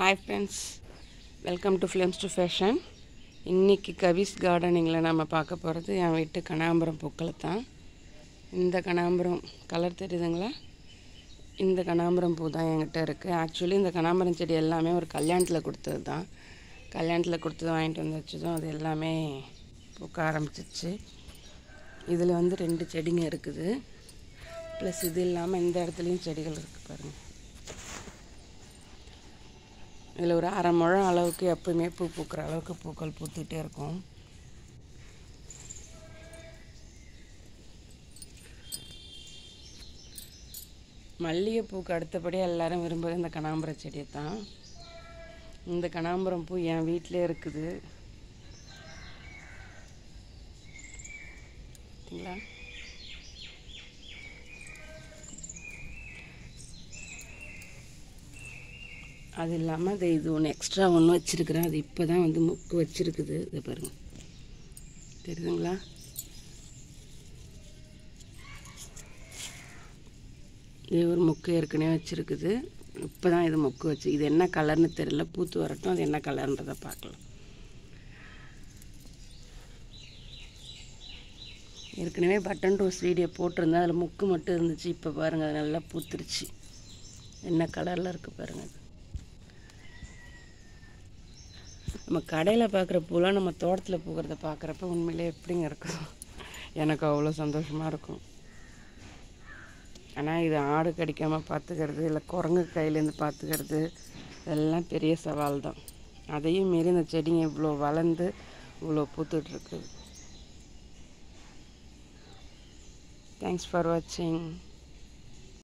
Hi friends, welcome to Flames to Fashion. இன்னைக்கு கவிஸ் கார்டனிங்கில் நம்ம பார்க்க போகிறது என் வீட்டு கனகாம்பரம் பூக்களை தான். இந்த கனகாம்பரம் கலர் தெரியுதுங்களா? இந்த கனகாம்பரம் பூ தான் என்கிட்ட இருக்குது. ஆக்சுவலி இந்த கனகாம்பரம் செடி எல்லாமே ஒரு கல்யாணத்தில் கொடுத்தது தான். கல்யாணத்தில் கொடுத்தது வாங்கிட்டு வந்து வச்சதும் அது எல்லாமே பூக்க ஆரம்பிச்சிச்சு. இதில் வந்து 2 செடிங்க இருக்குது. ப்ளஸ் இது இல்லாமல் இந்த இடத்துலையும் செடிகள் இருக்குது பாருங்கள். இதில் ஒரு அரை முழம் அளவுக்கு எப்பவுமே பூ பூக்கிற அளவுக்கு பூக்கள் பூத்துக்கிட்டே இருக்கும். மல்லிகைப்பூக்கு அடுத்தபடி எல்லாரும் விரும்புகிற இந்த கனகாம்பர செடியை தான். இந்த கனகாம்பரம் பூ என் வீட்டிலே இருக்குது. பார்த்தீங்களா? அது இல்லாமல் இது ஒன்று எக்ஸ்ட்ரா ஒன்று வச்சுருக்குறேன். அது இப்போ தான் வந்து மொக்கு வச்சுருக்குது. இதை பாருங்கள், தெரியுதுங்களா? இது ஒரு மொக்கு ஏற்கனவே வச்சுருக்குது. இப்போ தான் இது மொக்கு வச்சு, இது என்ன கலர்னு தெரியல. பூத்து வரட்டும், அது என்ன கலர்ன்றதை பார்க்கலாம். ஏற்கனவே பட்டன் ரோஸ் வீடியோ போட்டிருந்தேன். அதில் மொக்கு மட்டும் இருந்துச்சு. இப்போ பாருங்கள், அது நல்லா பூத்துருச்சு. என்ன கலரில் இருக்குது பாருங்கள். நம்ம கடையில் பார்க்குற பூலாம் நம்ம தோட்டத்தில் பூக்கிறத பார்க்குறப்ப உண்மையிலே எப்படிங்க இருக்கும்? எனக்கு அவ்வளோ சந்தோஷமாக இருக்கும். ஆனால் இது ஆடு கடிக்காமல் பார்த்துக்கிறது, இல்லை குரங்கு கையிலேருந்து பார்த்துக்கிறது இதெல்லாம் பெரிய சவால் தான். அதையும் மீறி இந்த செடிங்க இவ்வளோ வளர்ந்து இவ்வளோ பூத்துட்ருக்கு. தேங்க்ஸ் ஃபார் வாட்சிங்.